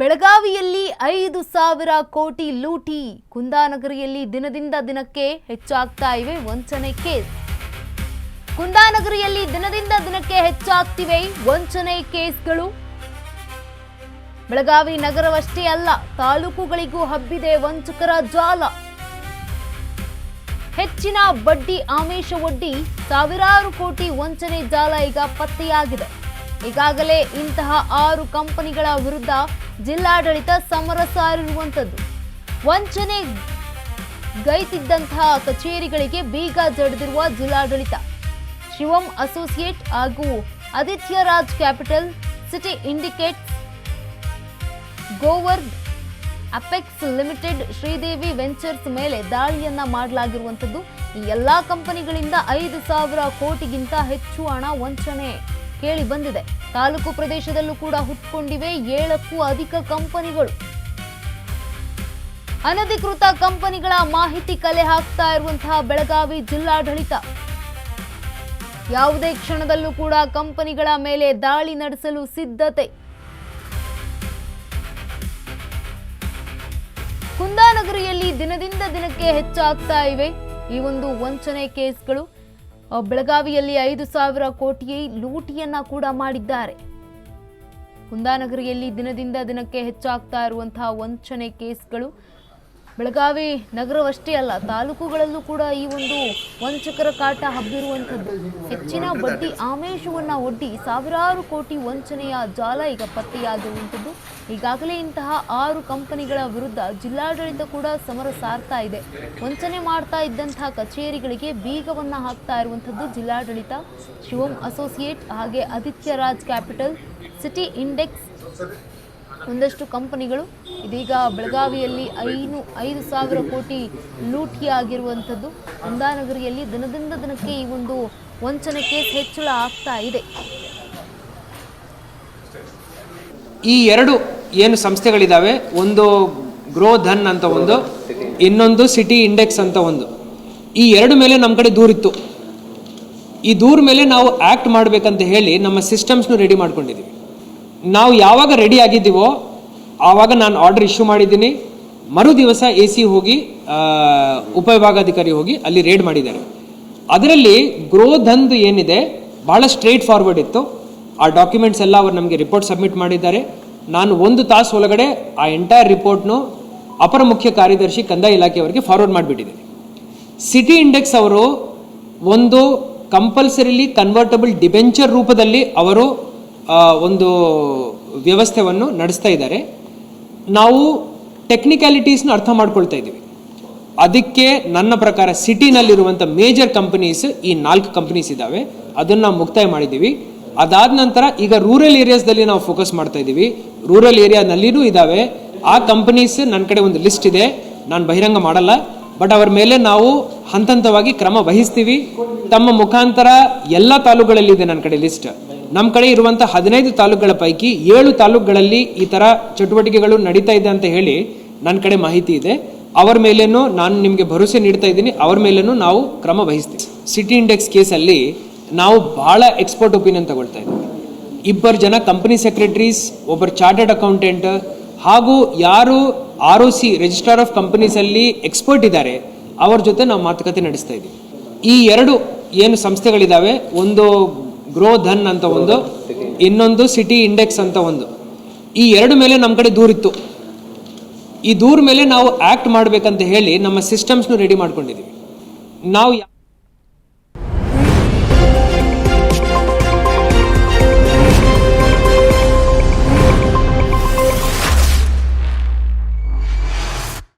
ಬೆಳಗಾವಿಯಲ್ಲಿ 5,000 ಕೋಟಿ ಲೂಟಿ. ಕುಂದಾನಗರಿಯಲ್ಲಿ ದಿನದಿಂದ ದಿನಕ್ಕೆ ಹೆಚ್ಚಾಗ್ತಾ ಇವೆ ವಂಚನೆ ಕೇಸ್. ಕುಂದಾನಗರಿಯಲ್ಲಿ ದಿನದಿಂದ ದಿನಕ್ಕೆ ಹೆಚ್ಚಾಗ್ತಿವೆ ವಂಚನೆ ಕೇಸ್ಗಳು. ಬೆಳಗಾವಿ ನಗರವಷ್ಟೇ ಅಲ್ಲ, ತಾಲೂಕುಗಳಿಗೂ ಹಬ್ಬಿದೆ ವಂಚಕರ ಜಾಲ. ಹೆಚ್ಚಿನ ಬಡ್ಡಿ ಆಮಿಷವೊಡ್ಡಿ ಸಾವಿರಾರು ಕೋಟಿ ವಂಚನೆ ಜಾಲ ಈಗ ಪತ್ತೆಯಾಗಿದೆ. ಈಗಾಗಲೇ ಇಂತಹ 6 ಕಂಪನಿಗಳ ವಿರುದ್ಧ ಜಿಲ್ಲಾಡಳಿತ ಸಮರ ಸಾರಿರುವಂಥದ್ದು. ವಂಚನೆ ಗೈತಿದ್ದಂತಹ ಕಚೇರಿಗಳಿಗೆ ಬೀಗ ಜಡಿದಿರುವ ಜಿಲ್ಲಾಡಳಿತ. ಶಿವಂ ಅಸೋಸಿಯೇಟ್ ಹಾಗೂ Aditya Raj capital, city indicates, ಗೋವರ್ಡ್, ಅಪೆಕ್ಸ್ ಲಿಮಿಟೆಡ್, ಶ್ರೀದೇವಿ ವೆಂಚರ್ಸ್ ಮೇಲೆ ದಾಳಿಯನ್ನ ಮಾಡಲಾಗಿರುವಂಥದ್ದು. ಈ ಎಲ್ಲಾ ಕಂಪನಿಗಳಿಂದ 5,000 ಕೋಟಿಗಿಂತ ಹೆಚ್ಚು ಹಣ ವಂಚನೆ ಕೇಳಿ ಬಂದಿದೆ. ತಾಲೂಕು ಪ್ರದೇಶದಲ್ಲೂ ಕೂಡ ಹುಟ್ಟುಕೊಂಡಿವೆ 7ಕ್ಕೂ ಅಧಿಕ ಕಂಪನಿಗಳು. ಅನಧಿಕೃತ ಕಂಪನಿಗಳ ಮಾಹಿತಿ ಕಲೆ ಹಾಕ್ತಾ ಇರುವಂತಹ ಬೆಳಗಾವಿ ಜಿಲ್ಲಾಡಳಿತ ಯಾವುದೇ ಕ್ಷಣದಲ್ಲೂ ಕೂಡ ಕಂಪನಿಗಳ ಮೇಲೆ ದಾಳಿ ನಡೆಸಲು ಸಿದ್ಧತೆ. ಕುಂದಾನಗರಿಯಲ್ಲಿ ದಿನದಿಂದ ದಿನಕ್ಕೆ ಹೆಚ್ಚಾಗ್ತಾ ಇವೆ ಈ ಒಂದು ವಂಚನೆ ಕೇಸ್ಗಳು. ಬೆಳಗಾವಿಯಲ್ಲಿ 5,000 ಕೋಟಿ ಲೂಟಿಯನ್ನ ಕೂಡ ಮಾಡಿದ್ದಾರೆ. ಕುಂದಾನಗರಿಯಲ್ಲಿ ದಿನದಿಂದ ದಿನಕ್ಕೆ ಹೆಚ್ಚಾಗ್ತಾ ಇರುವಂತಹ ವಂಚನೆ ಕೇಸ್ಗಳು. ಬೆಳಗಾವಿ ನಗರವಷ್ಟೇ ಅಲ್ಲ, ತಾಲೂಕುಗಳಲ್ಲೂ ಕೂಡ ಈ ಒಂದು ವಂಚಕರ ಕಾಟ ಹಬ್ಬಿರುವಂಥದ್ದು. ಹೆಚ್ಚಿನ ಬಡ್ಡಿ ಆಮಿಷವನ್ನ ಒಡ್ಡಿ ಸಾವಿರಾರು ಕೋಟಿ ವಂಚನೆಯ ಜಾಲ ಈಗ ಪತ್ತೆಯಾಗಿರುವಂಥದ್ದು. ಈಗಾಗಲೇ ಇಂತಹ 6 ಕಂಪನಿಗಳ ವಿರುದ್ಧ ಜಿಲ್ಲಾಡಳಿತ ಕೂಡ ಸಮರ ಸಾರ್ತಾ ಇದೆ. ವಂಚನೆ ಮಾಡ್ತಾ ಇದ್ದಂತಹ ಕಚೇರಿಗಳಿಗೆ ಬೀಗವನ್ನ ಹಾಕ್ತಾ ಇರುವಂಥದ್ದು ಜಿಲ್ಲಾಡಳಿತ. ಶಿವಂ ಅಸೋಸಿಯೇಟ್ ಹಾಗೆ Aditya Raj capital, city index ಒಂದಷ್ಟು ಕಂಪನಿಗಳು ಇದೀಗ ಬೆಳಗಾವಿಯಲ್ಲಿ 5,000 ಕೋಟಿ ಲೂಟಿಯಾಗಿರುವಂಥದ್ದು. ಕುಂದಾನಗರಿಯಲ್ಲಿ ದಿನದಿಂದ ದಿನಕ್ಕೆ ಈ ಒಂದು ವಂಚನೆ ಕೇಸ್ ಹೆಚ್ಚಳ ಆಗ್ತಾ ಇದೆ. ಈ 2 ಏನು ಸಂಸ್ಥೆಗಳಿದ್ದಾವೆ, ಒಂದು ಗ್ರೋ ಧನ್ ಅಂತ ಒಂದು, ಇನ್ನೊಂದು ಸಿಟಿ ಇಂಡೆಕ್ಸ್ ಅಂತ ಒಂದು. ಈ 2 ಮೇಲೆ ನಮ್ಮ ಕಡೆ ದೂರಿತ್ತು. ಈ ದೂರ ಮೇಲೆ ನಾವು ಆ್ಯಕ್ಟ್ ಮಾಡಬೇಕಂತ ಹೇಳಿ ನಮ್ಮ ಸಿಸ್ಟಮ್ಸ್ನು ರೆಡಿ ಮಾಡ್ಕೊಂಡಿದ್ದೀವಿ. ನಾವು ಯಾವಾಗ ರೆಡಿ ಆಗಿದ್ದೀವೋ ಆವಾಗ ನಾನು ಆರ್ಡರ್ ಇಶ್ಯೂ ಮಾಡಿದ್ದೀನಿ. ಮರು ದಿವಸ AC ಹೋಗಿ ಉಪವಿಭಾಗಾಧಿಕಾರಿ ಹೋಗಿ ಅಲ್ಲಿ ರೇಡ್ ಮಾಡಿದ್ದಾರೆ. ಅದರಲ್ಲಿ ಗ್ರೋ ಧನ್ದು ಏನಿದೆ ಭಾಳ ಸ್ಟ್ರೇಟ್ ಫಾರ್ವರ್ಡ್ ಇತ್ತು. ಆ ಡಾಕ್ಯುಮೆಂಟ್ಸ್ ಎಲ್ಲ ಅವರು ನಮಗೆ ರಿಪೋರ್ಟ್ ಸಬ್ಮಿಟ್ ಮಾಡಿದ್ದಾರೆ. ನಾನು 1 ತಾಸು ಒಳಗಡೆ ಆ ಎಂಟೈರ್ ರಿಪೋರ್ಟ್ನು ಅಪರ ಮುಖ್ಯ ಕಾರ್ಯದರ್ಶಿ ಕಂದಾಯ ಇಲಾಖೆಯವರಿಗೆ ಫಾರ್ವರ್ಡ್ ಮಾಡಿಬಿಟ್ಟಿದೆ. ಸಿಟಿ ಇಂಡೆಕ್ಸ್ ಅವರು ಒಂದು ಕಂಪಲ್ಸರಿಲಿ ಕನ್ವರ್ಟಬಲ್ ಡಿಬೆಂಚರ್ ರೂಪದಲ್ಲಿ ಅವರು ಒಂದು ವ್ಯವಸ್ಥೆಯನ್ನು ನಡೆಸ್ತಾ ಇದ್ದಾರೆ. ನಾವು ಟೆಕ್ನಿಕ್ಯಾಲಿಟೀಸ್ನ ಅರ್ಥ ಮಾಡ್ಕೊಳ್ತಾ ಇದ್ದೀವಿ. ಅದಕ್ಕೆ ನನ್ನ ಪ್ರಕಾರ ಸಿಟಿನಲ್ಲಿರುವಂಥ ಮೇಜರ್ ಕಂಪನೀಸ್ ಈ 4 ಕಂಪನೀಸ್ ಇದ್ದಾವೆ, ಅದನ್ನು ನಾವು ಮುಕ್ತಾಯ ಮಾಡಿದ್ದೀವಿ. ಅದಾದ ನಂತರ ಈಗ ರೂರಲ್ ಏರಿಯಾಸ್ದಲ್ಲಿ ನಾವು ಫೋಕಸ್ ಮಾಡ್ತಾ ಇದ್ದೀವಿ. ರೂರಲ್ ಏರಿಯಾನಲ್ಲಿನೂ ಇದ್ದಾವೆ ಆ ಕಂಪನೀಸ್. ನನ್ನ ಕಡೆ ಒಂದು ಲಿಸ್ಟ್ ಇದೆ, ನಾನು ಬಹಿರಂಗ ಮಾಡಲ್ಲ, ಬಟ್ ಅವರ ಮೇಲೆ ನಾವು ಹಂತವಾಗಿ ಕ್ರಮ ವಹಿಸ್ತೀವಿ. ತಮ್ಮ ಮುಖಾಂತರ ಎಲ್ಲ ತಾಲೂಕುಗಳಲ್ಲಿದೆ ನನ್ನ ಕಡೆ ಲಿಸ್ಟ್. ನಮ್ಮ ಕಡೆ ಇರುವಂಥ 15 ತಾಲೂಕುಗಳ ಪೈಕಿ 7 ತಾಲೂಕುಗಳಲ್ಲಿ ಈ ಥರ ಚಟುವಟಿಕೆಗಳು ನಡೀತಾ ಇದೆ ಅಂತ ಹೇಳಿ ನನ್ನ ಕಡೆ ಮಾಹಿತಿ ಇದೆ. ಅವರ ಮೇಲೇನೂ ನಾನು ನಿಮಗೆ ಭರವಸೆ ನೀಡ್ತಾ ಇದ್ದೀನಿ, ಅವ್ರ ಮೇಲೇನೂ ನಾವು ಕ್ರಮ ವಹಿಸ್ತೀವಿ. ಸಿಟಿ ಇಂಡೆಕ್ಸ್ ಕೇಸಲ್ಲಿ ನಾವು ಭಾಳ ಎಕ್ಸ್ಪರ್ಟ್ ಒಪಿನಿಯನ್ ತಗೊಳ್ತಾ ಇದ್ದೀವಿ. 2 ಜನ ಕಂಪನಿ ಸೆಕ್ರೆಟರೀಸ್, ಒಬ್ಬರು ಚಾರ್ಟರ್ಡ್ ಅಕೌಂಟೆಂಟ್ ಹಾಗೂ ಯಾರು ROC ರಿಜಿಸ್ಟ್ರಾರ್ ಆಫ್ ಕಂಪನೀಸಲ್ಲಿ ಎಕ್ಸ್ಪರ್ಟ್ ಇದ್ದಾರೆ ಅವ್ರ ಜೊತೆ ನಾವು ಮಾತುಕತೆ ನಡೆಸ್ತಾ ಇದ್ದೀವಿ. ಈ 2 ಏನು ಸಂಸ್ಥೆಗಳಿದ್ದಾವೆ, ಒಂದು ಗ್ರೋ ಧನ್ ಅಂತ ಒಂದು, ಇನ್ನೊಂದು ಸಿಟಿ ಇಂಡೆಕ್ಸ್ ಅಂತ ಒಂದು. ಈ 2 ಮೇಲೆ ನಮ್ಮ ಕಡೆ ದೂರಿತ್ತು. ಈ ದೂರ ಮೇಲೆ ನಾವು ಆ್ಯಕ್ಟ್ ಮಾಡಬೇಕಂತ ಹೇಳಿ ನಮ್ಮ ಸಿಸ್ಟಮ್ಸ್ನು ರೆಡಿ ಮಾಡ್ಕೊಂಡಿದ್ದೀವಿ. ನಾವು